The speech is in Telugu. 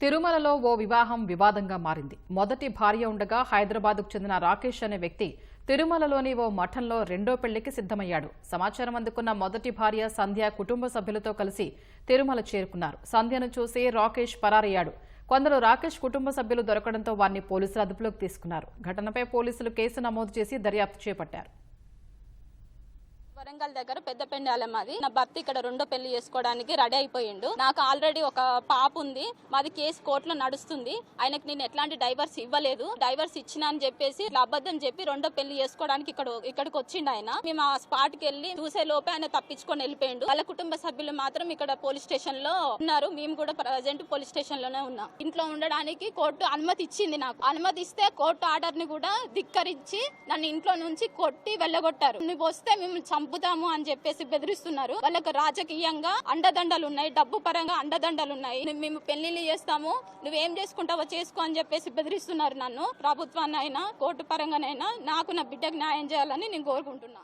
తిరుమలలో ఓ వివాహం వివాదంగా మారింది. మొదటి భార్య ఉండగా హైదరాబాద్కు చెందిన రాకేష్ అనే వ్యక్తి తిరుమలలోని ఓ మఠంలో రెండో పెళ్లికి సిద్ధమయ్యాడు. సమాచారం అందుకున్న మొదటి భార్య సంధ్య కుటుంబ సభ్యులతో కలిసి తిరుమల చేరుకున్నారు. సంధ్యను చూసి రాకేష్ పరారయ్యాడు. కొందరు రాకేష్ కుటుంబ సభ్యులు దొరకడంతో వారిని పోలీసులు అదుపులోకి తీసుకున్నారు. ఘటనపై పోలీసులు కేసు నమోదు చేసి దర్యాప్తు చేపట్టారు. వరంగల్ దగ్గర పెద్ద పెండాలం మాది. నా భర్త ఇక్కడ రెండో పెళ్లి చేసుకోవడానికి రెడీ అయిపోయిండు. నాకు ఆల్రెడీ ఒక పాప ఉంది. మాది కేసు కోర్టులో నడుస్తుంది. ఆయనకు నేను ఎట్లాంటి డైవర్స్ ఇవ్వలేదు. డైవర్స్ ఇచ్చినా అని చెప్పేసి అబద్ధం చెప్పి రెండో పెళ్లి చేసుకోవడానికి ఇక్కడికి వచ్చిండు ఆయన. మేము ఆ స్పాట్ కి వెళ్ళి చూసే లోపే ఆయన తప్పించుకొని వెళ్ళిపోయిండు. వాళ్ళ కుటుంబ సభ్యులు మాత్రం ఇక్కడ పోలీస్ స్టేషన్ లో ఉన్నారు. మేము కూడా ప్రజెంట్ పోలీస్ స్టేషన్ లోనే ఉన్నాం. ఇంట్లో ఉండడానికి కోర్టు అనుమతి ఇచ్చింది. నాకు అనుమతి ఇస్తే కోర్టు ఆర్డర్ ని కూడా ధిక్కరించి నన్ను ఇంట్లో నుంచి కొట్టి వెళ్ళగొట్టారు. నువ్వు వస్తే మేము చంపుతాము అని చెప్పేసి బెదిరిస్తున్నారు. వాళ్ళకి రాజకీయంగా అండదండలు ఉన్నాయి, డబ్బు పరంగా అండదండలు ఉన్నాయి. మేము పెళ్లిళ్ళు చేస్తాము, నువ్వేం చేసుకుంటావో చేసుకో అని చెప్పేసి బెదిరిస్తున్నారు నన్ను. ప్రభుత్వాన్ని అయినా కోర్టు పరంగానైనా నాకు నా బిడ్డకు న్యాయం చేయాలని నేను కోరుకుంటున్నా.